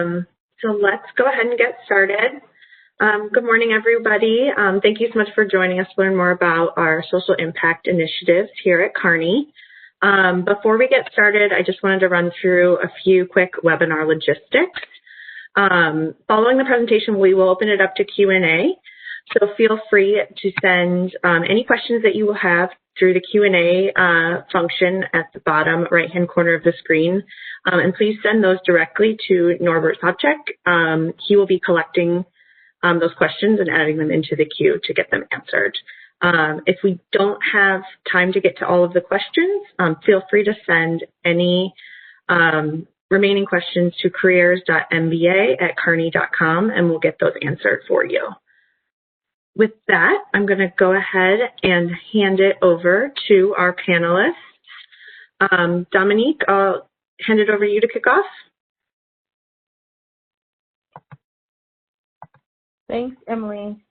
So let's go ahead and get started. Good morning, everybody. Thank you so much for joining us to learn more about our social impact initiatives here at Kearney. Before we get started, I just wanted to run through a few quick webinar logistics. Following the presentation, we will open it up to Q&A. So feel free to send any questions that you will have through the Q&A function at the bottom right-hand corner of the screen. And please send those directly to Norbert Sobczak. He will be collecting those questions and adding them into the queue to get them answered. If we don't have time to get to all of the questions, feel free to send any remaining questions to careers.mba@kearney.com and we'll get those answered for you. With that, I'm going to go ahead and hand it over to our panelists. Dominique, I'll hand it over to you to kick off. Thanks, Emily.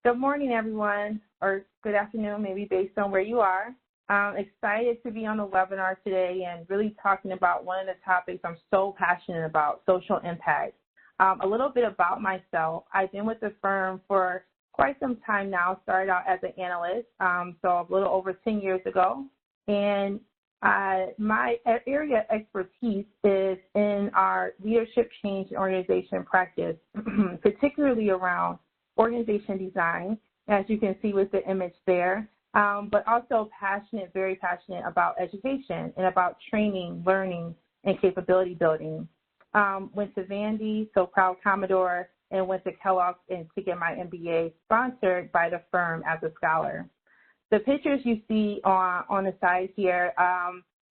Good morning, everyone, or good afternoon, maybe based on where you are. I'm excited to be on the webinar today and really talking about one of the topics I'm so passionate about, social impact. A little bit about myself. I've been with the firm for quite some time now, started out as an analyst, so a little over 10 years ago. And my area of expertise is in our leadership change and organization practice, particularly around organization design, as you can see with the image there, but also passionate, very passionate about education and about training, learning, and capability building. Went to Vandy, so proud Commodore, and went to Kellogg and to get my MBA sponsored by the firm as a scholar. The pictures you see on the side here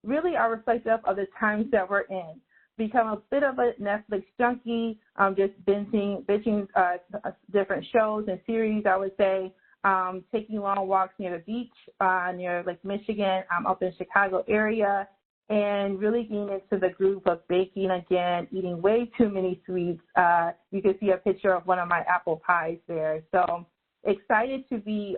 really are reflective of the times that we're in. Become a bit of a Netflix junkie, just binging different shows and series, I would say, taking long walks near the beach, near Lake Michigan. I'm up in Chicago area, and really getting into the groove of baking again, eating way too many sweets. You can see a picture of one of my apple pies there. So excited to be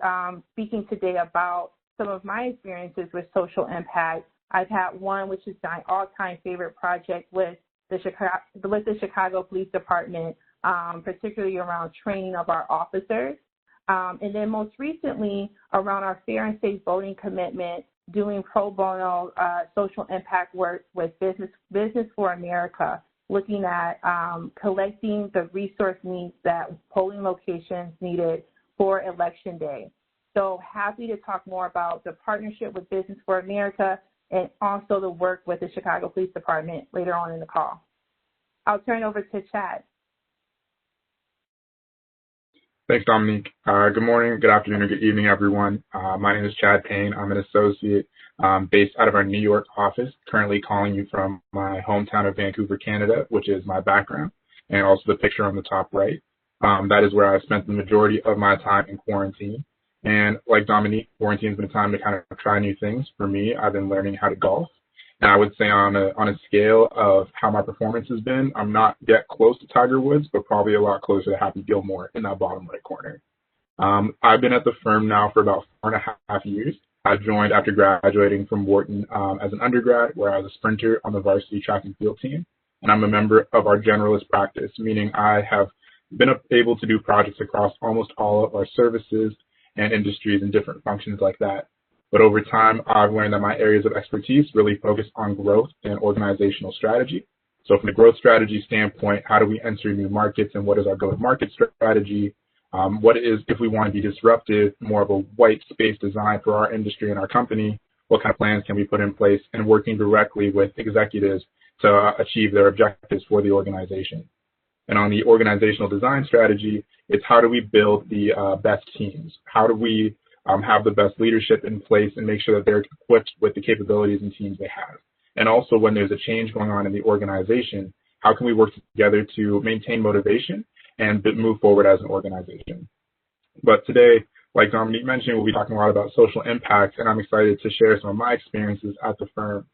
speaking today about some of my experiences with social impact. I've had one, which is my all-time favorite project with the Chicago Police Department, particularly around training of our officers. And then most recently around our fair and safe voting commitment, doing pro bono social impact work with Business for America, looking at collecting the resource needs that polling locations needed for Election Day. So happy to talk more about the partnership with Business for America and also the work with the Chicago Police Department later on in the call. I'll turn over to Chad. Thanks, Dominique. Good morning, good afternoon, or good evening, everyone. My name is Chad Payne. I'm an associate based out of our New York office, currently calling you from my hometown of Vancouver, Canada, which is my background, and also the picture on the top right. That is where I spent the majority of my time in quarantine. And like Dominique, quarantine's been a time to kind of try new things. For me, I've been learning how to golf. And I would say on a scale of how my performance has been, I'm not yet close to Tiger Woods, but probably a lot closer to Happy Gilmore in that bottom right corner. I've been at the firm now for about 4.5 years. I joined after graduating from Wharton as an undergrad, where I was a sprinter on the varsity track and field team. And I'm a member of our generalist practice, meaning I have been able to do projects across almost all of our services and industries and different functions like that. But over time, I've learned that my areas of expertise really focus on growth and organizational strategy. So from the growth strategy standpoint, how do we enter new markets and what is our go-to-market strategy? What is, if we want to be disruptive, more of a white space design for our industry and our company? What kind of plans can we put in place, and working directly with executives to achieve their objectives for the organization? And on the organizational design strategy, it's how do we build the best teams? How do we have the best leadership in place and make sure that they're equipped with the capabilities and teams they have? And also when there's a change going on in the organization, how can we work together to maintain motivation and move forward as an organization? But today, like Dominique mentioned, we'll be talking a lot about social impact, and I'm excited to share some of my experiences at the firm.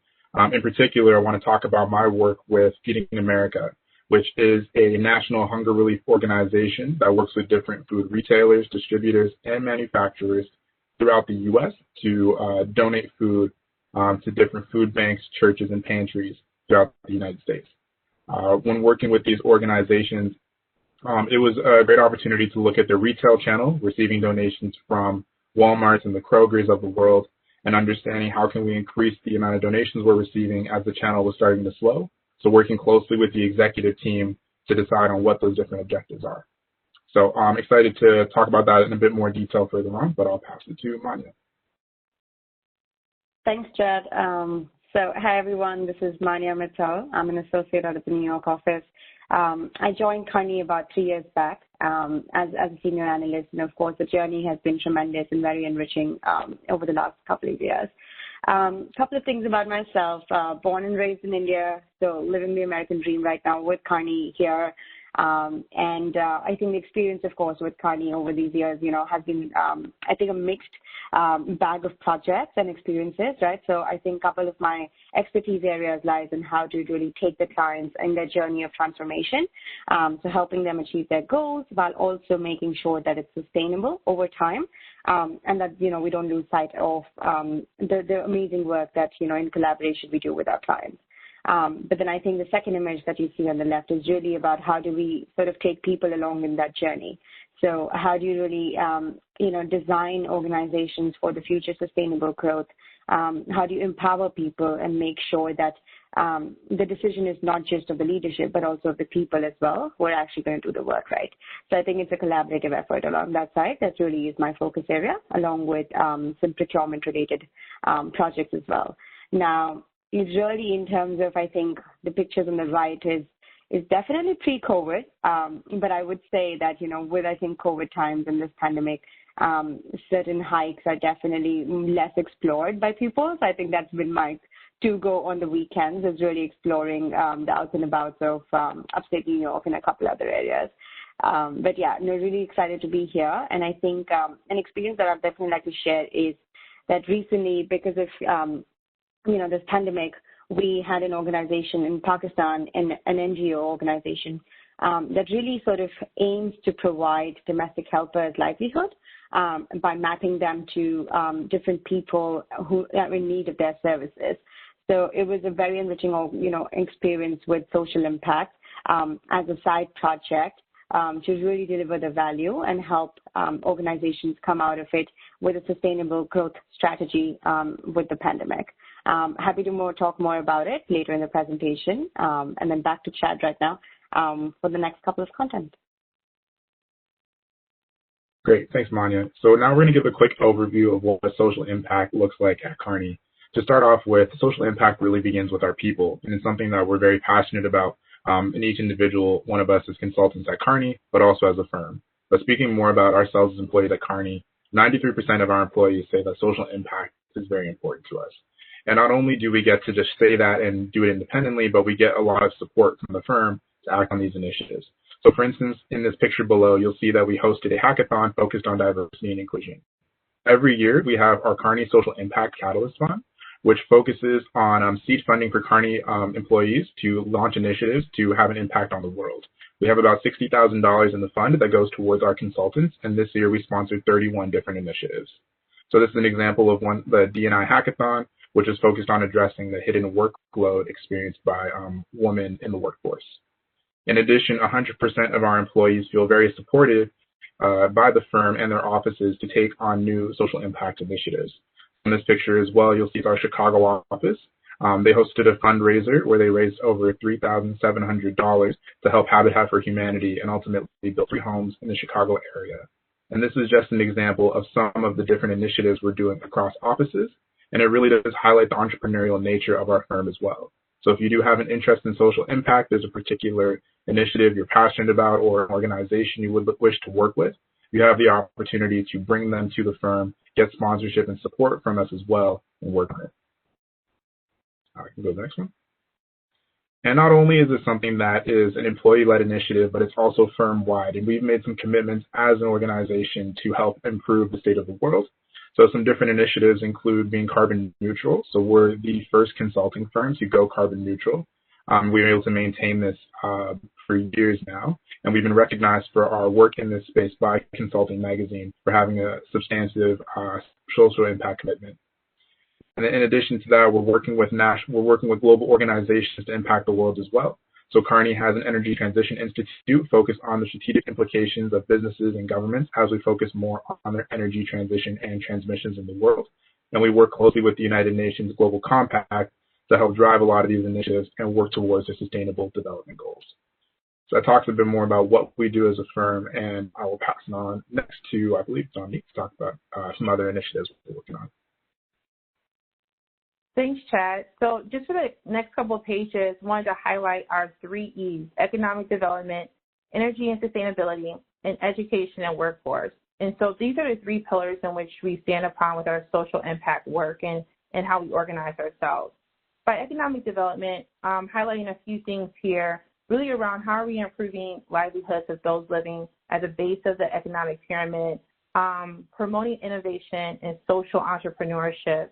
In particular, I want to talk about my work with Feeding America, which is a national hunger relief organization that works with different food retailers, distributors, and manufacturers throughout the U.S. to donate food to different food banks, churches, and pantries throughout the United States. When working with these organizations, it was a great opportunity to look at the retail channel, receiving donations from Walmarts and the Krogers of the world, and understanding how can we increase the amount of donations we're receiving as the channel was starting to slow. So working closely with the executive team to decide on what those different objectives are. So I'm excited to talk about that in a bit more detail further on, but I'll pass it to Mania. Thanks, Chad. So hi, everyone. This is Mania Mitchell. I'm an associate out of the New York office. I joined Carney about 3 years back as a senior analyst, and of course, the journey has been tremendous and very enriching over the last couple of years. Couple of things about myself. Born and raised in India, so living the American dream right now with Carney here. I think the experience, of course, with Carney over these years, has been, I think, a mixed bag of projects and experiences, right? So I think a couple of my expertise areas lies in how to really take the clients in their journey of transformation, so helping them achieve their goals while also making sure that it's sustainable over time, and that, we don't lose sight of the amazing work that, in collaboration we do with our clients. But then I think the second image that you see on the left is really about how do we sort of take people along in that journey. So how do you really, design organizations for the future sustainable growth? How do you empower people and make sure that the decision is not just of the leadership, but also of the people as well who are actually going to do the work, right? So I think it's a collaborative effort along that side. That really is my focus area, along with some procurement-related projects as well. Now, it's really in terms of, I think, the pictures on the right is definitely pre-COVID, but I would say that, with, I think, COVID times and this pandemic, certain hikes are definitely less explored by people. So I think that's been my to-go on the weekends, is really exploring the outs and abouts of upstate New York and a couple other areas. But yeah, really excited to be here. And I think an experience that I'd definitely like to share is that recently, because of this pandemic, we had an organization in Pakistan, an NGO organization that really sort of aims to provide domestic helpers livelihood by mapping them to different people who are in need of their services. So it was a very enriching, experience with social impact as a side project to really deliver the value and help organizations come out of it with a sustainable growth strategy with the pandemic. Happy to talk more about it later in the presentation. And then back to Chad right now for the next couple of content. Great. Thanks, Mania. So now we're going to give a quick overview of what social impact looks like at Carney. To start off with, social impact really begins with our people, and it's something that we're very passionate about in each individual one of us as consultants at Carney, but also as a firm. But speaking more about ourselves as employees at Carney, 93% of our employees say that social impact is very important to us. And not only do we get to just say that and do it independently, but we get a lot of support from the firm to act on these initiatives. So for instance, in this picture below, you'll see that we hosted a hackathon focused on diversity and inclusion. Every year, we have our Carney Social Impact Catalyst Fund, which focuses on seed funding for Carney employees to launch initiatives to have an impact on the world. We have about $60,000 in the fund that goes towards our consultants, and this year we sponsored 31 different initiatives. So this is an example of the D&I hackathon, which is focused on addressing the hidden workload experienced by women in the workforce. In addition, 100% of our employees feel very supported by the firm and their offices to take on new social impact initiatives. In this picture as well, you'll see our Chicago office. They hosted a fundraiser where they raised over $3,700 to help Habitat for Humanity and ultimately build 3 homes in the Chicago area. And this is just an example of some of the different initiatives we're doing across offices, and it really does highlight the entrepreneurial nature of our firm as well. So if you do have an interest in social impact, there's a particular initiative you're passionate about or an organization you would wish to work with, you have the opportunity to bring them to the firm, get sponsorship and support from us as well, and work on it. I can go to the next one. And not only is this something that is an employee-led initiative, but it's also firm-wide. And we've made some commitments as an organization to help improve the state of the world. So some different initiatives include being carbon neutral. So we're the first consulting firm to go carbon neutral. We were able to maintain this for years now. And we've been recognized for our work in this space by Consulting Magazine for having a substantive social impact commitment. And in addition to that, we're working with global organizations to impact the world as well. So Kearney has an Energy Transition Institute focused on the strategic implications of businesses and governments as we focus more on their energy transition and transmissions in the world. And we work closely with the United Nations Global Compact to help drive a lot of these initiatives and work towards their sustainable development goals. So that talks a bit more about what we do as a firm, and I will pass it on next to, I believe, Dominique to talk about some other initiatives we're working on. Thanks, Chad. So just for the next couple of pages, I wanted to highlight our 3 E's: economic development, energy and sustainability, and education and workforce. And so these are the 3 pillars in which we stand upon with our social impact work and how we organize ourselves. By economic development, highlighting a few things here, really around how are we improving livelihoods of those living at the base of the economic pyramid, promoting innovation and social entrepreneurship.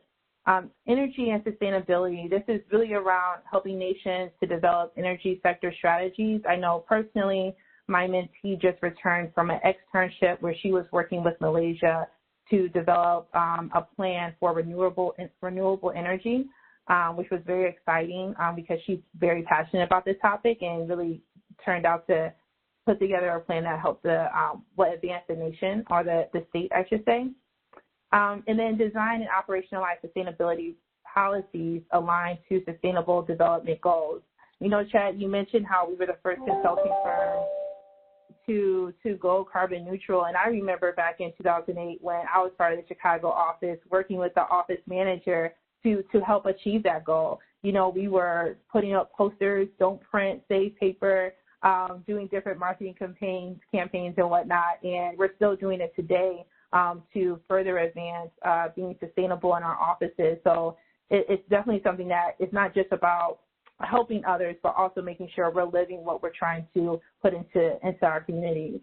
Energy and sustainability, this is really around helping nations to develop energy sector strategies. I know personally, my mentee just returned from an externship where she was working with Malaysia to develop a plan for renewable energy, which was very exciting because she's very passionate about this topic and really turned out to put together a plan that helped advance the nation, or the state, I should say. And then design and operationalize sustainability policies aligned to sustainable development goals. You know, Chad, you mentioned how we were the first consulting firm to go carbon neutral. And I remember back in 2008 when I was part of the Chicago office, working with the office manager to help achieve that goal. You know, we were putting up posters, don't print, save paper, doing different marketing campaigns and whatnot. And we're still doing it today to further advance being sustainable in our offices. So it's definitely something that is not just about helping others, but also making sure we're living what we're trying to put into our communities.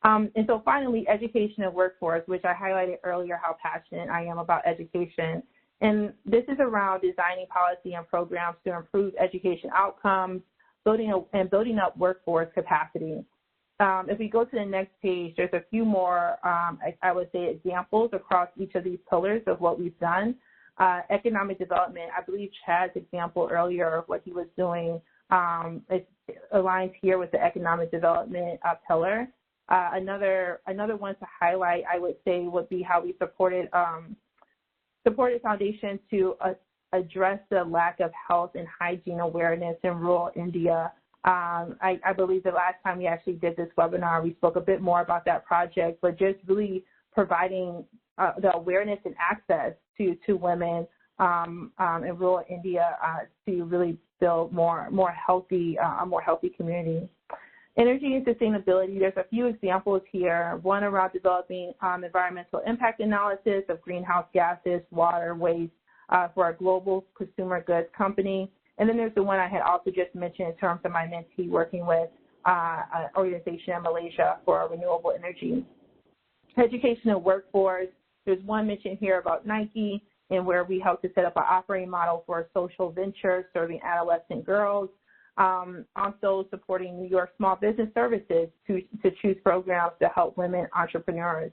And so finally, education and workforce, which I highlighted earlier how passionate I am about education. And this is around designing policy and programs to improve education outcomes, building up workforce capacity. If we go to the next page, there's a few more, I would say, examples across each of these pillars of what we've done. Economic development, I believe Chad's example earlier of what he was doing it aligns here with the economic development pillar. Another one to highlight, I would say, would be how we supported foundations to address the lack of health and hygiene awareness in rural India. I believe the last time we actually did this webinar, we spoke a bit more about that project, but just really providing the awareness and access to women in rural India to really build a more healthy community. Energy and sustainability, there's a few examples here. One around developing environmental impact analysis of greenhouse gases, water, waste for a global consumer goods company. And then there's the one I had also just mentioned in terms of my mentee working with an organization in Malaysia for renewable energy. Education and workforce, there's one mentioned here about Nike, and where we helped to set up an operating model for a social venture serving adolescent girls. Also supporting New York Small Business Services to choose programs to help women entrepreneurs.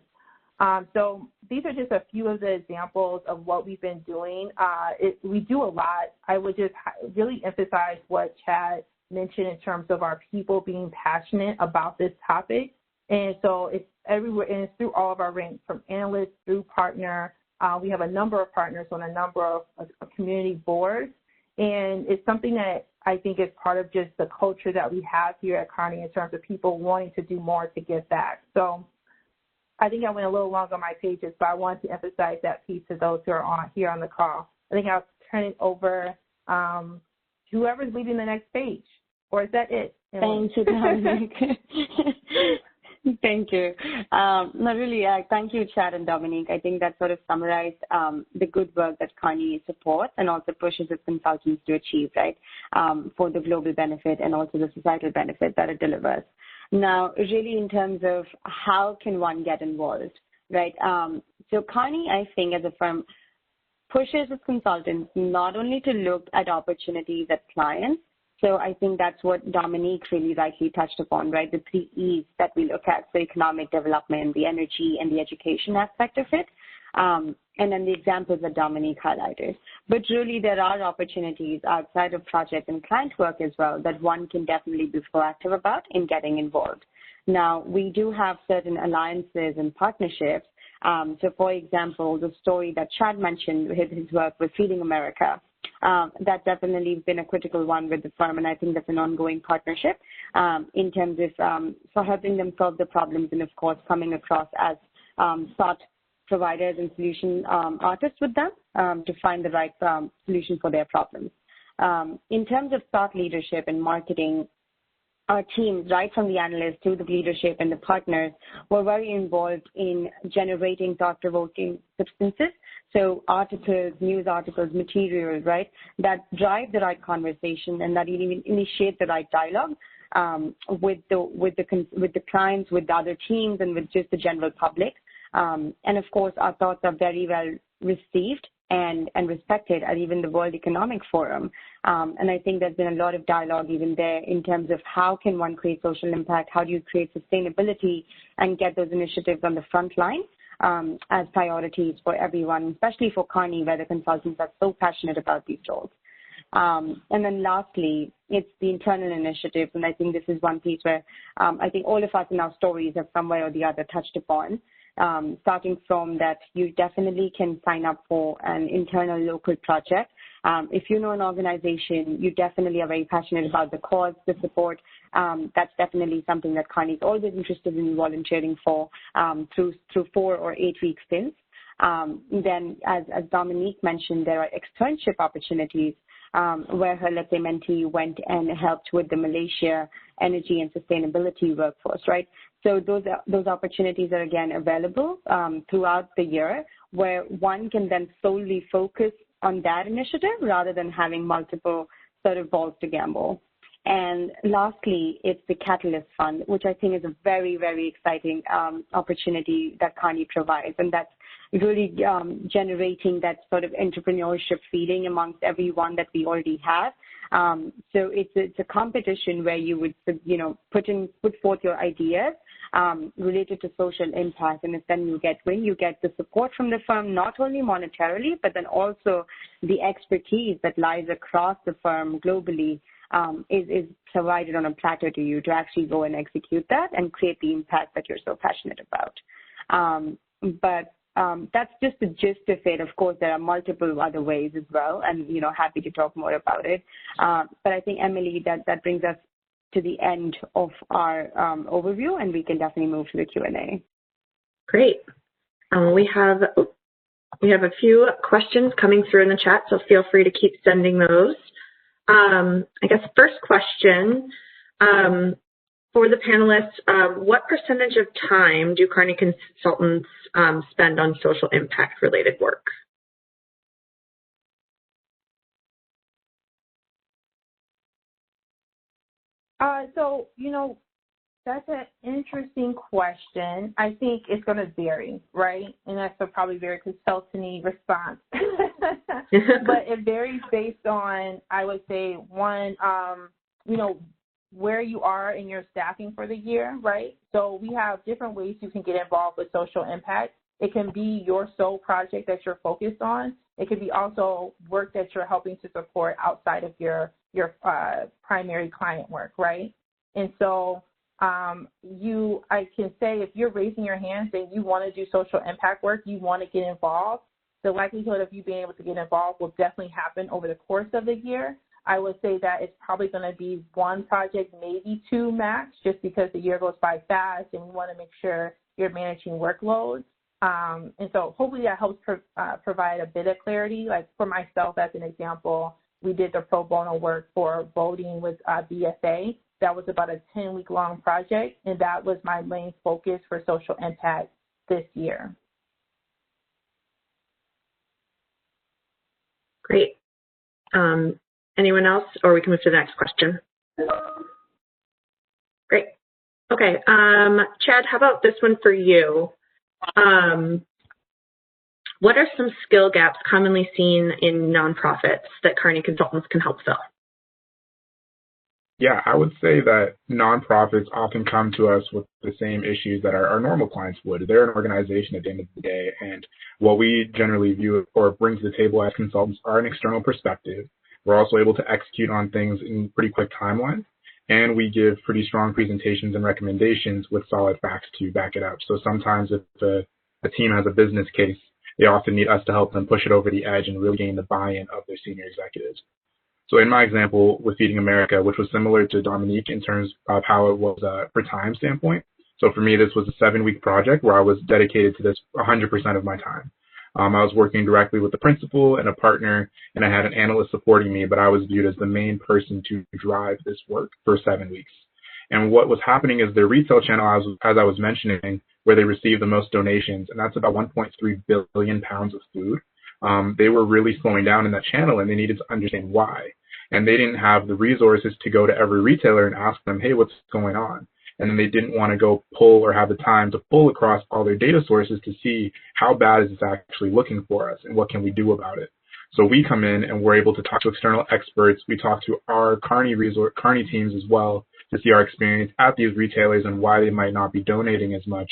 So these are just a few of the examples of what we've been doing. We do a lot. I would just really emphasize what Chad mentioned in terms of our people being passionate about this topic. And so it's everywhere, and it's through all of our ranks, from analysts through partner. We have a number of partners on a number of community boards. And it's something that I think is part of just the culture that we have here at Carney in terms of people wanting to do more to give back. So I think I went a little long on my pages, but I wanted to emphasize that piece to those who are here on the call. I think I'll turn it over to whoever's leading the next page. Or is that it? Thank you, Dominic. Thank you. Thank you, Chad and Dominique. I think that sort of summarized the good work that Carney supports and also pushes its consultants to achieve, right, for the global benefit and also the societal benefit that it delivers. Now, really in terms of how can one get involved, right? So Carney, I think, as a firm, pushes its consultants not only to look at opportunities at clients. So I think that's what Dominique really rightly touched upon, right? The 3 E's that we look at, so economic development, the energy, and the education aspect of it. and then the examples that Dominique highlighted. But really, there are opportunities outside of project and client work as well that one can definitely be proactive about in getting involved. Now, we do have certain alliances and partnerships. So, for example, the story that Chad mentioned, his work with Feeding America, that's definitely been a critical one with the firm, and I think that's an ongoing partnership in terms of for helping them solve the problems and, of course, coming across as thought providers and solution artists with them to find the right solution for their problems. In terms of thought leadership and marketing, our teams, right from the analysts to the leadership and the partners, were very involved in generating thought-provoking substances. So articles, news articles, materials, right, that drive the right conversation and that even initiate the right dialogue with the clients, with the other teams, and with just the general public. And of course, our thoughts are very well received and respected at even the World Economic Forum. And I think there's been a lot of dialogue even there in terms of how can one create social impact, how do you create sustainability and get those initiatives on the front line as priorities for everyone, especially for Carney, where the consultants are so passionate about these roles. And then lastly, it's the internal initiatives, and I think this is one piece where I think all of us in our stories have some way or the other touched upon. Starting from that, you definitely can sign up for an internal local project. If you know an organization, you definitely are very passionate about the cause, the support. That's definitely something that Carney is always interested in volunteering for through 4 or 8 week stints. Then, as Dominique mentioned, there are externship opportunities where her, let's say, mentee went and helped with the Malaysia energy and sustainability workforce, right? So those opportunities are, again, available throughout the year where one can then solely focus on that initiative rather than having multiple sort of balls to gamble. And lastly, it's the Catalyst Fund, which I think is a very, very exciting opportunity that Carney provides. And that's really generating that sort of entrepreneurship feeling amongst everyone that we already have. So it's a competition where you would, put forth your ideas related to social impact. And if then you get the support from the firm, not only monetarily, but then also the expertise that lies across the firm globally is provided on a platter to you to actually go and execute that and create the impact that you're so passionate about. But that's just the gist of it. Of course, there are multiple other ways as well, and, happy to talk more about it. But I think, Emily, that brings us to the end of our overview, and we can definitely move to the Q&A. Great. We have a few questions coming through in the chat, so feel free to keep sending those. I guess first question, for the panelists, what percentage of time do Carney consultants spend on social impact related work? So, that's an interesting question. I think it's going to vary, right? And that's a probably very consultant-y response. But it varies based on, I would say, one, where you are in your staffing for the year, right? So we have different ways you can get involved with social impact. It can be your sole project that you're focused on. It could be also work that you're helping to support outside of your primary client work, right? And so I can say if you're raising your hand saying you want to do social impact work, you want to get involved, the likelihood of you being able to get involved will definitely happen over the course of the year. I would say that it's probably going to be 1 project, maybe 2 max, just because the year goes by fast and we want to make sure you're managing workloads. And so hopefully that helps provide a bit of clarity. Like for myself, as an example, we did the pro bono work for voting with BSA. That was about a 10-week-long project, and that was my main focus for social impact this year. Great. Anyone else, or we can move to the next question? Great. Okay. Chad, how about this one for you? What are some skill gaps commonly seen in nonprofits that Carney consultants can help fill? Yeah, I would say that nonprofits often come to us with the same issues that our normal clients would. They're an organization at the end of the day, and what we generally view or bring to the table as consultants are an external perspective. We're also able to execute on things in pretty quick timelines, and we give pretty strong presentations and recommendations with solid facts to back it up. So sometimes if a team has a business case, they often need us to help them push it over the edge and really gain the buy-in of their senior executives. So in my example with Feeding America, which was similar to Dominique in terms of how it was for time standpoint. So for me, this was a 7-week project where I was dedicated to this 100% of my time. I was working directly with the principal and a partner, and I had an analyst supporting me, but I was viewed as the main person to drive this work for 7 weeks. And what was happening is their retail channel, as I was mentioning, where they received the most donations, and that's about 1.3 billion pounds of food. They were really slowing down in that channel, and they needed to understand why. And they didn't have the resources to go to every retailer and ask them, hey, what's going on? And then they didn't want to go pull or have the time to pull across all their data sources to see how bad is this actually looking for us and what can we do about it. So we come in and we're able to talk to external experts. We talk to our Carney teams as well to see our experience at these retailers and why they might not be donating as much.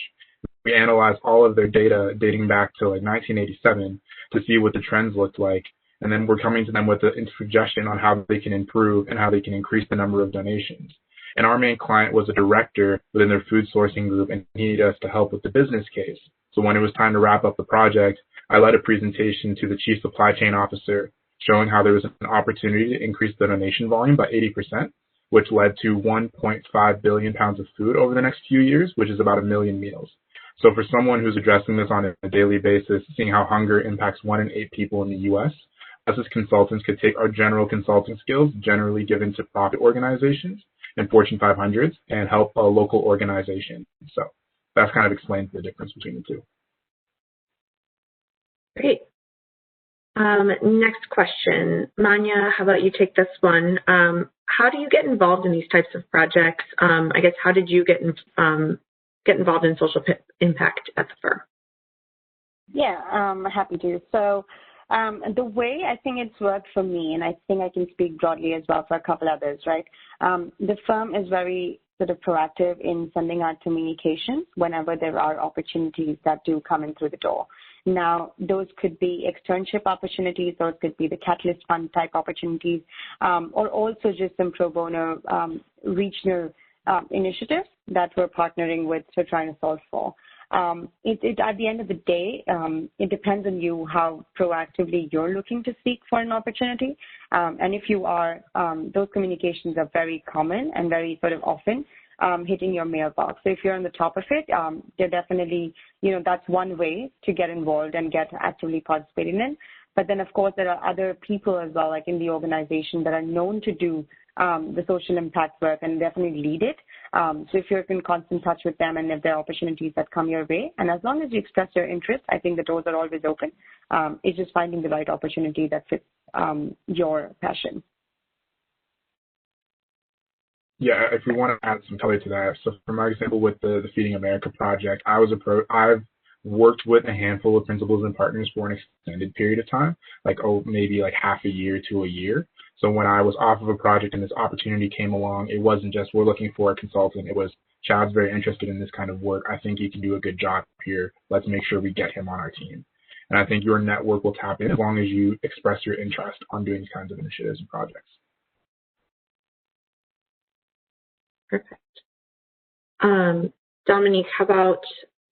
We analyze all of their data dating back to like 1987 to see what the trends looked like. And then we're coming to them with a suggestion on how they can improve and how they can increase the number of donations. And our main client was a director within their food sourcing group, and he needed us to help with the business case. So when it was time to wrap up the project, I led a presentation to the chief supply chain officer showing how there was an opportunity to increase the donation volume by 80%, which led to 1.5 billion pounds of food over the next few years, which is about 1 million meals. So for someone who's addressing this on a daily basis, seeing how hunger impacts 1 in 8 people in the U.S., us as consultants could take our general consulting skills generally given to profit organizations and Fortune 500s and help a local organization. So that's kind of explains the difference between the two. Great. Next question. Mania, how about you take this one? How do you get involved in these types of projects? I guess, how did you get involved in social impact at the firm? Yeah, I'm happy to. So the way I think it's worked for me, and I think I can speak broadly as well for a couple others, right? The firm is very sort of proactive in sending out communications whenever there are opportunities that do come in through the door. Now, those could be externship opportunities, those could be the Catalyst Fund type opportunities, or also just some pro bono regional initiatives that we're partnering with to try to solve for. At the end of the day, it depends on you how proactively you're looking to seek for an opportunity. And if you are, those communications are very common and very sort of often hitting your mailbox. So if you're on the top of it, they're definitely, that's one way to get involved and get actively participating in. But then, of course, there are other people as well, like in the organization, that are known to do the social impact work and definitely lead it. So if you're in constant touch with them and if there are opportunities that come your way, and as long as you express your interest, I think the doors are always open. It's just finding the right opportunity that fits your passion. Yeah, if we want to add some color to that, so for my example with the Feeding America project, I've worked with a handful of principals and partners for an extended period of time, maybe like half a year to a year. So when I was off of a project and this opportunity came along, it wasn't just we're looking for a consultant. It was Chad's very interested in this kind of work. I think he can do a good job here. Let's make sure we get him on our team. And I think your network will tap in as long as you express your interest on doing these kinds of initiatives and projects. Perfect. Dominique, how about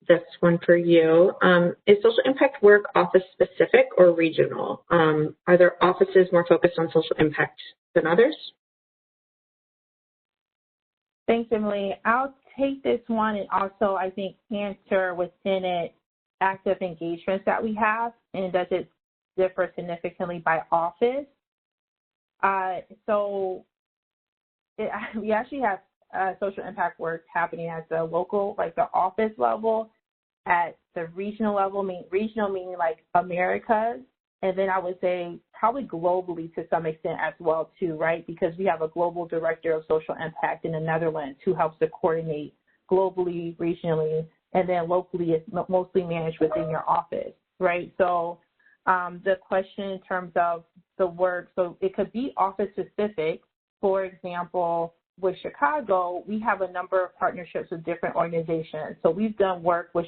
this one for you? Is social impact work office specific or regional? Are there offices more focused on social impact than others? Thanks, Emily. I'll take this one and also, I think, answer within it active engagements that we have, and does it differ significantly by office? We actually have social impact work happening at the local, like the office level, at the regional level, regional meaning like Americas, and then I would say probably globally to some extent as well too, right? Because we have a global director of social impact in the Netherlands who helps to coordinate globally, regionally, and then locally it's mostly managed within your office, right? So the question in terms of the work, so it could be office specific. For example, with Chicago, we have a number of partnerships with different organizations. So we've done work with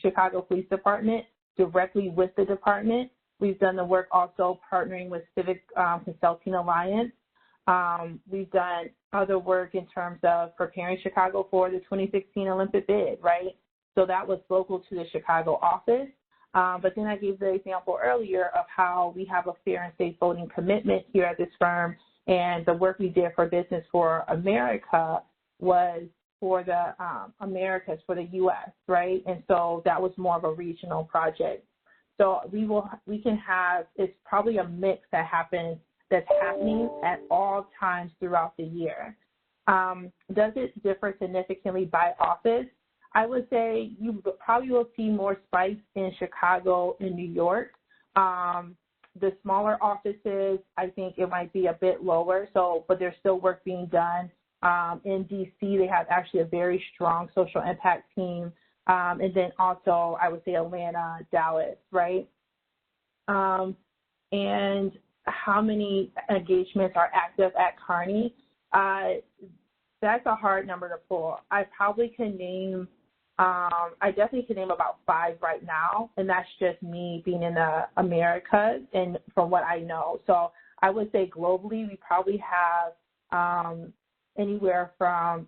Chicago Police Department directly with the department. We've done the work also partnering with Civic Consulting Alliance. We've done other work in terms of preparing Chicago for the 2016 Olympic bid, right? So that was local to the Chicago office. But then I gave the example earlier of how we have a fair and safe voting commitment here at this firm, and the work we did for Business for America was for the Americas, for the U.S., right? And so that was more of a regional project. So we can have, it's probably a mix that's happening at all times throughout the year. Does it differ significantly by office? I would say you probably will see more spikes in Chicago and New York. The smaller offices, I think it might be a bit lower, but there's still work being done. In D.C., they have actually a very strong social impact team. And then also, I would say Atlanta, Dallas, right? And how many engagements are active at Kearney? That's a hard number to pull. I probably can name, I definitely can name about 5 right now, and that's just me being in the Americas and from what I know. So I would say globally, we probably have anywhere from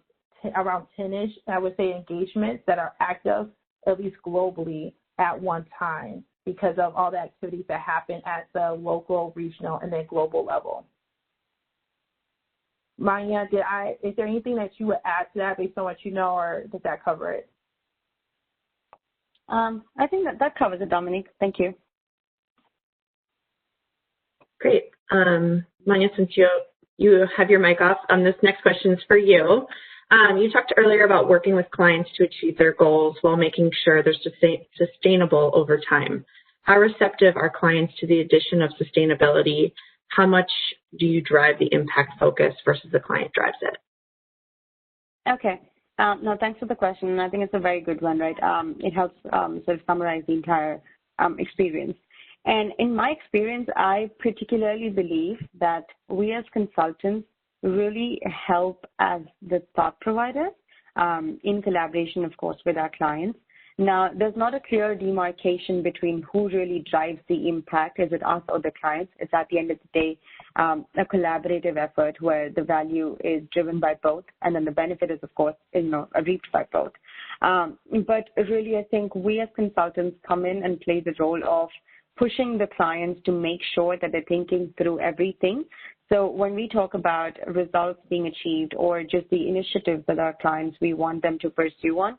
around 10-ish, I would say, engagements that are active, at least globally, at one time because of all the activities that happen at the local, regional, and then global level. Maya, is there anything that you would add to that based on what you know, or does that cover it? I think that covers it, Dominique. Thank you. Great. Manya, since you have your mic off, this next question is for you. You talked earlier about working with clients to achieve their goals while making sure they're sustainable over time. How receptive are clients to the addition of sustainability? How much do you drive the impact focus versus the client drives it? Okay. No, thanks for the question. I think it's a very good one, right? It helps sort of summarize the entire experience. And in my experience, I particularly believe that we as consultants really help as the thought providers in collaboration, of course, with our clients. Now, there's not a clear demarcation between who really drives the impact. Is it us or the clients? It's at the end of the day a collaborative effort where the value is driven by both, and then the benefit is, of course, reaped by both. But really, I think we as consultants come in and play the role of pushing the clients to make sure that they're thinking through everything. So when we talk about results being achieved or just the initiatives that our clients, we want them to pursue on,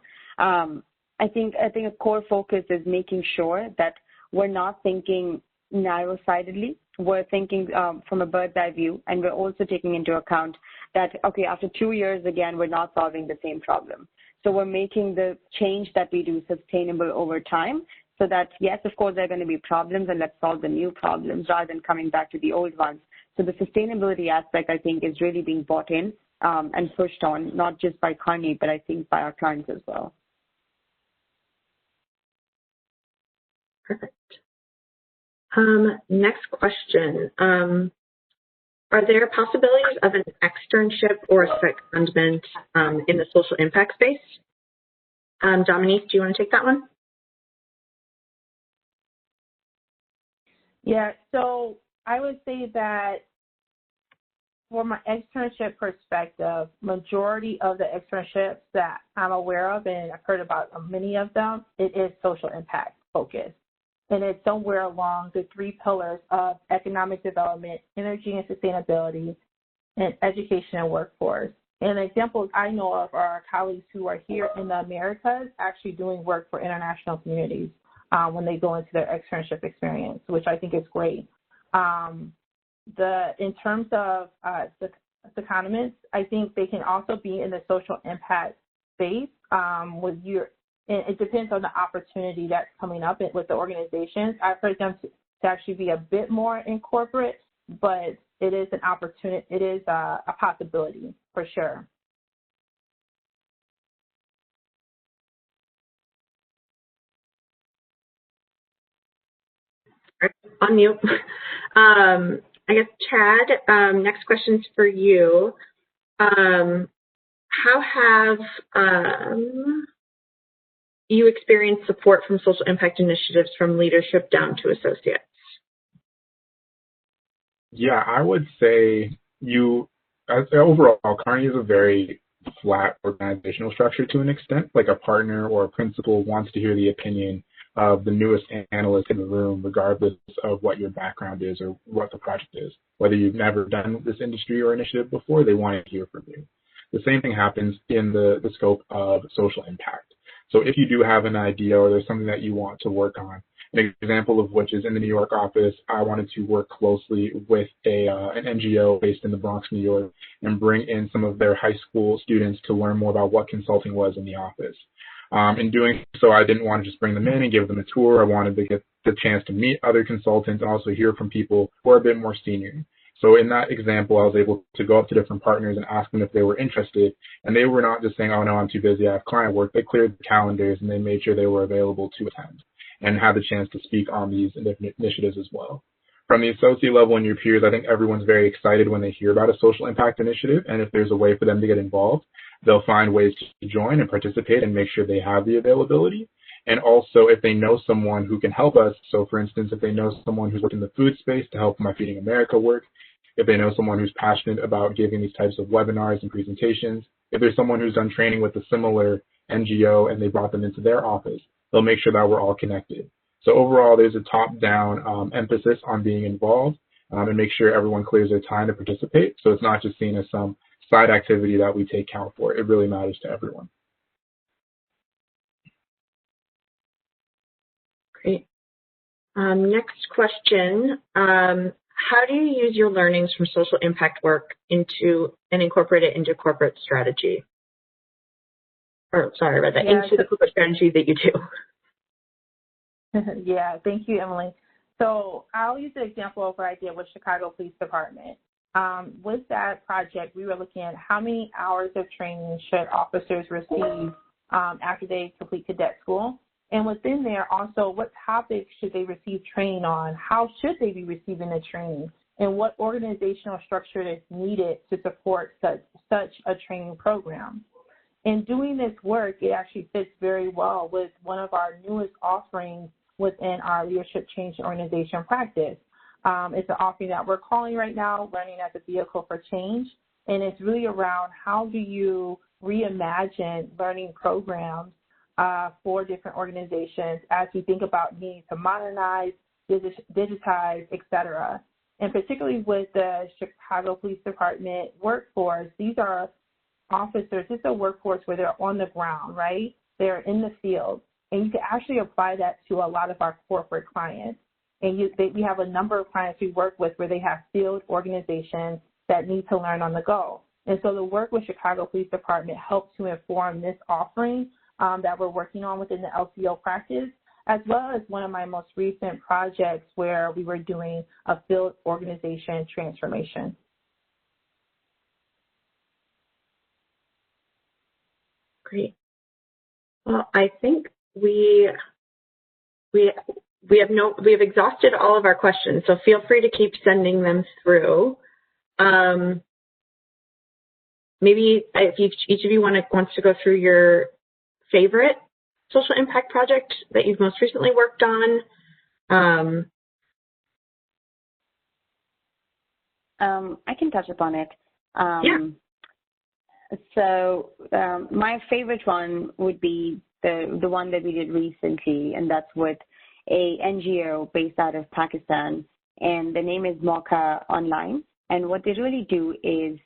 I think a core focus is making sure that we're not thinking narrow-sidedly. We're thinking from a bird's eye view, and we're also taking into account that, okay, after 2 years, again, we're not solving the same problem. So we're making the change that we do sustainable over time so that, yes, of course, there are going to be problems, and let's solve the new problems rather than coming back to the old ones. So the sustainability aspect, I think, is really being brought in and pushed on, not just by Carney, but I think by our clients as well. Perfect. Next question. Are there possibilities of an externship or a secondment in the social impact space? Dominique, do you want to take that one? Yeah, so I would say that from my externship perspective, majority of the externships that I'm aware of, and I've heard about many of them, it is social impact focused. And it's somewhere along the 3 pillars of economic development, energy and sustainability, and education and workforce. And examples I know of are our colleagues who are here in the Americas actually doing work for international communities when they go into their externship experience, which I think is great. In terms of the economists, I think they can also be in the social impact space it depends on the opportunity that's coming up with the organizations. I've heard them to actually be a bit more in corporate, but it is an opportunity. It is a possibility for sure. On mute. I guess, Chad, next question's for you. How have you experienced support from social impact initiatives from leadership down to associates? Yeah, I would say overall, Carney is a very flat organizational structure to an extent. Like a partner or a principal wants to hear the opinion of the newest analyst in the room, regardless of what your background is or what the project is. Whether you've never done this industry or initiative before, they want to hear from you. The same thing happens in the scope of social impact. So if you do have an idea or there's something that you want to work on, an example of which is in the New York office, I wanted to work closely with an NGO based in the Bronx, New York, and bring in some of their high school students to learn more about what consulting was in the office. In doing so, I didn't want to just bring them in and give them a tour. I wanted to get the chance to meet other consultants and also hear from people who are a bit more senior. So in that example, I was able to go up to different partners and ask them if they were interested. And they were not just saying, oh, no, I'm too busy, I have client work. They cleared the calendars and they made sure they were available to attend and have the chance to speak on these initiatives as well. From the associate level and your peers, I think everyone's very excited when they hear about a social impact initiative. And if there's a way for them to get involved, they'll find ways to join and participate and make sure they have the availability. And also, if they know someone who can help us, so for instance, if they know someone who's worked in the food space to help my Feeding America work, if they know someone who's passionate about giving these types of webinars and presentations, if there's someone who's done training with a similar NGO and they brought them into their office, they'll make sure that we're all connected. So overall, there's a top-down emphasis on being involved and make sure everyone clears their time to participate. So it's not just seen as some side activity that we take count for. It really matters to everyone. Great. Next question. How do you use your learnings from social impact work into and incorporate it into corporate strategy? Or sorry about that, into the corporate strategy that you do. Yeah, thank you, Emily. So I'll use the example of what I did with Chicago Police Department. With that project, we were looking at how many hours of training should officers receive after they complete cadet school. And within there, also, what topics should they receive training on? How should they be receiving the training? And what organizational structure is needed to support such a training program? In doing this work, it actually fits very well with one of our newest offerings within our leadership change and organization practice. It's an offering that we're calling right now Learning as a Vehicle for Change. And it's really around how do you reimagine learning programs for different organizations as we think about needing to modernize, digitize, et cetera. And particularly with the Chicago Police Department workforce, these are officers, it's a workforce where they're on the ground, right? They're in the field. And you can actually apply that to a lot of our corporate clients. And we have a number of clients we work with where they have field organizations that need to learn on the go. And so the work with Chicago Police Department helps to inform this offering that we're working on within the LCO practice, as well as one of my most recent projects where we were doing a field organization transformation. Great. Well, I think we have exhausted all of our questions, so feel free to keep sending them through. Maybe if each of you wants to go through your favorite social impact project that you've most recently worked on. I can touch upon it. Yeah. So my favorite one would be the one that we did recently, and that's with a NGO based out of Pakistan, and the name is Mauka Online. And what they really do is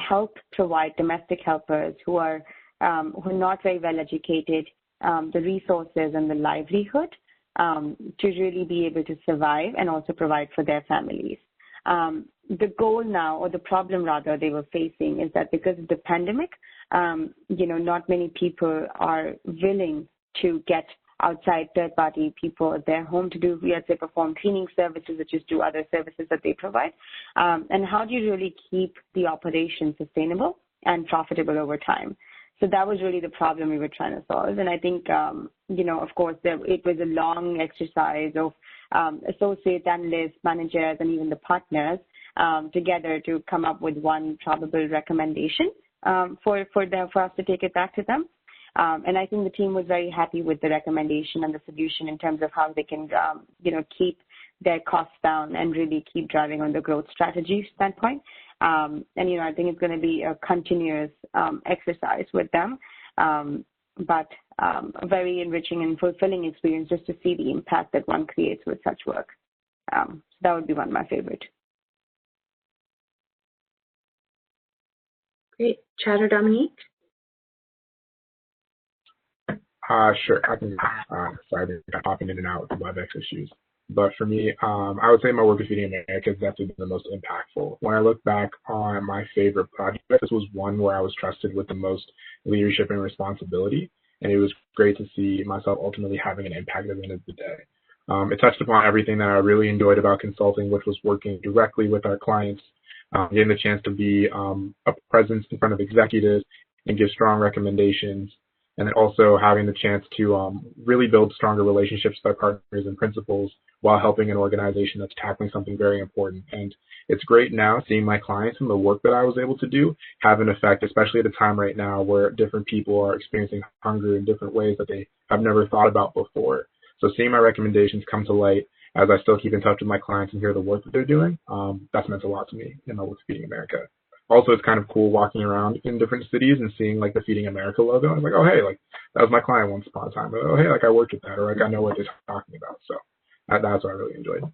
help provide domestic helpers who are not very well educated the resources and the livelihood to really be able to survive and also provide for their families. The goal now, or the problem rather, they were facing is that because of the pandemic, not many people are willing to get outside third-party people at their home to do, let's say, perform cleaning services or just do other services that they provide. And how do you really keep the operation sustainable and profitable over time? So that was really the problem we were trying to solve. And I think, of course, it was a long exercise of associate analysts, managers, and even the partners together to come up with one probable recommendation for us to take it back to them. And I think the team was very happy with the recommendation and the solution in terms of how they can, keep their costs down and really keep driving on the growth strategy standpoint. I think it's going to be a continuous exercise with them, but a very enriching and fulfilling experience just to see the impact that one creates with such work. So that would be one of my favorite. Great. Chad or Dominique? Sure. I can. Sorry, I'm popping in and out with the WebEx issues. But for me, I would say my work with Feeding America has definitely been the most impactful. When I look back on my favorite project, this was one where I was trusted with the most leadership and responsibility, and it was great to see myself ultimately having an impact at the end of the day. It touched upon everything that I really enjoyed about consulting, which was working directly with our clients, getting the chance to be a presence in front of executives and give strong recommendations, and then also having the chance to really build stronger relationships with our partners and principals while helping an organization that's tackling something very important. And it's great now seeing my clients and the work that I was able to do have an effect, especially at a time right now where different people are experiencing hunger in different ways that they have never thought about before. So seeing my recommendations come to light as I still keep in touch with my clients and hear the work that they're doing, that's meant a lot to me in my work with Feeding America. Also, it's kind of cool walking around in different cities and seeing like the Feeding America logo. And I'm like, oh, hey, like that was my client once upon a time. But, oh, hey, like I worked with that, or like I know what they're talking about. So that's what I really enjoyed.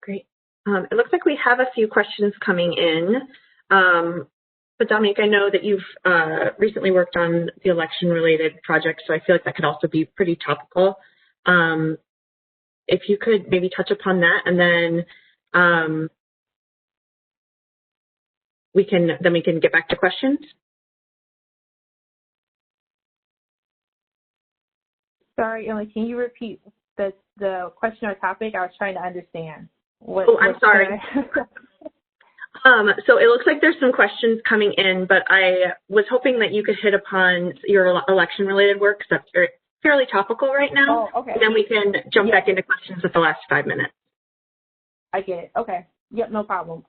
Great. It looks like we have a few questions coming in. But Dominique, I know that you've recently worked on the election-related project, so I feel like that could also be pretty topical. If you could maybe touch upon that, and then we can get back to questions. Sorry, Emily, can you repeat the question or topic? I was trying to understand. I'm sorry. So it looks like there's some questions coming in, but I was hoping that you could hit upon your election-related work, because that's fairly topical right now. Oh, okay. And then we can jump back into questions with the last 5 minutes. I get it. Okay. Yep, no problem.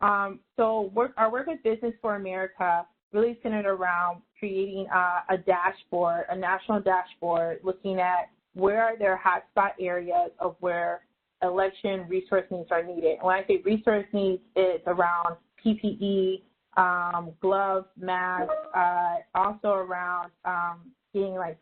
So our work with Business for America really centered around creating a dashboard, a national dashboard, looking at where are there hotspot areas of where election resource needs are needed. When I say resource needs, it's around PPE, gloves, masks, also around getting like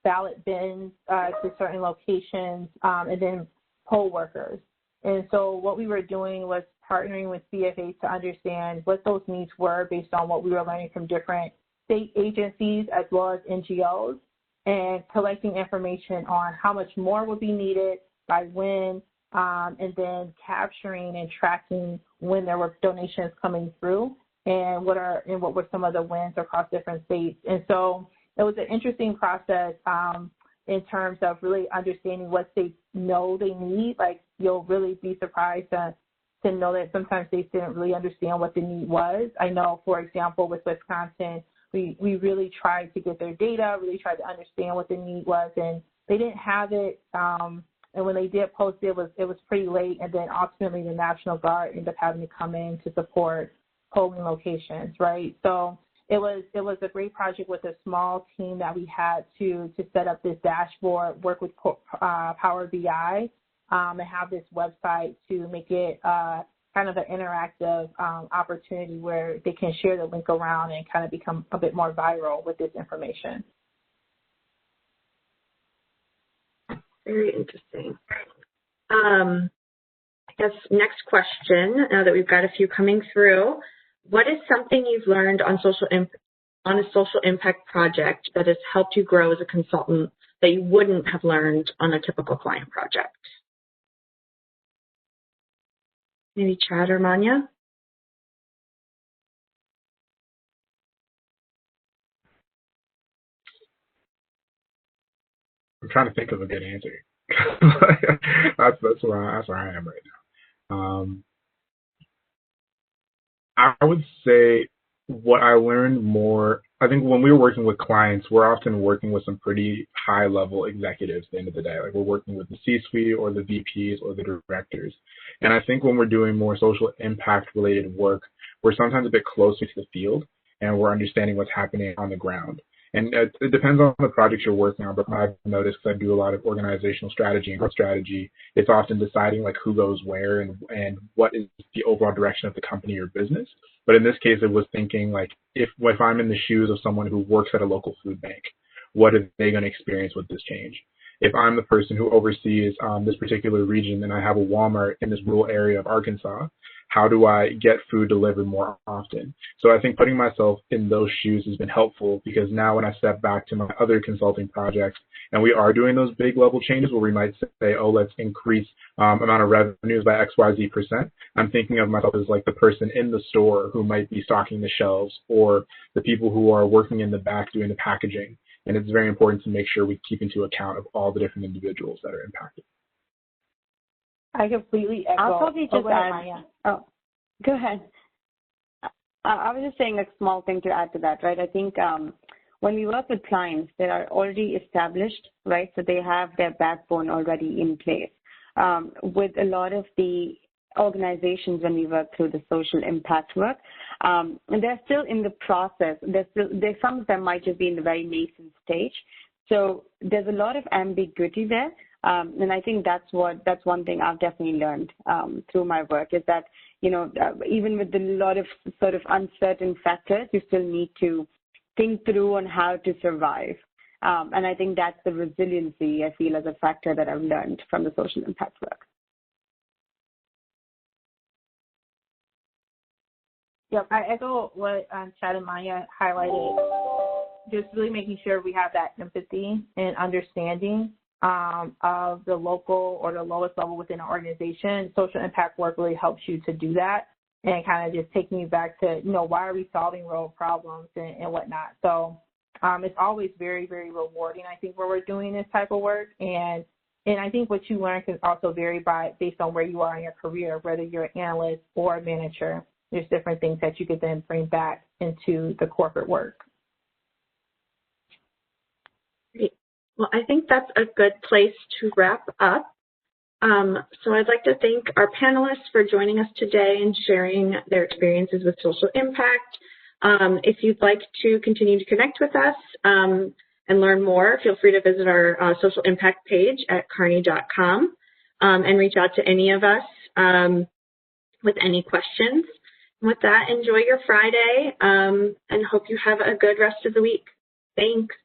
ballot bins to certain locations, and then poll workers. And so what we were doing was partnering with BFA to understand what those needs were based on what we were learning from different state agencies as well as NGOs, and collecting information on how much more would be needed, by when, and then capturing and tracking when there were donations coming through, and what were some of the wins across different states. And so it was an interesting process in terms of really understanding what states know they need. Like, you'll really be surprised to know that sometimes states didn't really understand what the need was. I know, for example, with Wisconsin, we really tried to get their data, really tried to understand what the need was, and they didn't have it. And when they did post it, it was pretty late, and then ultimately the National Guard ended up having to come in to support polling locations, right? So it was a great project with a small team that we had to set up this dashboard, work with Power BI, and have this website to make it kind of an interactive opportunity where they can share the link around and kind of become a bit more viral with this information. Very interesting. I guess next question, now that we've got a few coming through, what is something you've learned on a social impact project that has helped you grow as a consultant that you wouldn't have learned on a typical client project? Maybe Chad or Mania? I'm trying to think of a good answer. that's where I am right now. I would say what I learned more I think when we're working with clients, we're often working with some pretty high-level executives at the end of the day. Like we're working with the C-suite or the VPs or the directors. And I think when we're doing more social impact-related work, we're sometimes a bit closer to the field and we're understanding what's happening on the ground. And it depends on the project you're working on, but I've noticed, because I do a lot of organizational strategy and growth strategy, it's often deciding like who goes where and what is the overall direction of the company or business. But in this case, it was thinking like if I'm in the shoes of someone who works at a local food bank, what are they going to experience with this change? If I'm the person who oversees this particular region and I have a Walmart in this rural area of Arkansas, how do I get food delivered more often? So I think putting myself in those shoes has been helpful, because now when I step back to my other consulting projects and we are doing those big level changes where we might say, oh, let's increase amount of revenues by XYZ%, I'm thinking of myself as like the person in the store who might be stocking the shelves or the people who are working in the back doing the packaging. And it's very important to make sure we keep into account of all the different individuals that are impacted. I completely echo. I'll probably just add. Oh, go ahead. I was just saying a small thing to add to that, right? I think when we work with clients, they are already established, right? So they have their backbone already in place. With a lot of the organizations, when we work through the social impact work, they're still in the process. There's some of them might just be in the very nascent stage. So there's a lot of ambiguity there. And I think that's one thing I've definitely learned through my work, is that, even with a lot of sort of uncertain factors, you still need to think through on how to survive. And I think that's the resiliency I feel as a factor that I've learned from the social impact work. Yep, I echo what Chad and Maya highlighted. Just really making sure we have that empathy and understanding of the local or the lowest level within an organization. Social impact work really helps you to do that, and kind of just taking you back to, why are we solving real problems and whatnot. So it's always very, very rewarding, I think, where we're doing this type of work. And I think what you learn can also vary based on where you are in your career, whether you're an analyst or a manager. There's different things that you could then bring back into the corporate work. Great. Well, I think that's a good place to wrap up. So I'd like to thank our panelists for joining us today and sharing their experiences with social impact. If you'd like to continue to connect with us and learn more, feel free to visit our social impact page at Kearney.com and reach out to any of us with any questions. With that, enjoy your Friday and hope you have a good rest of the week. Thanks.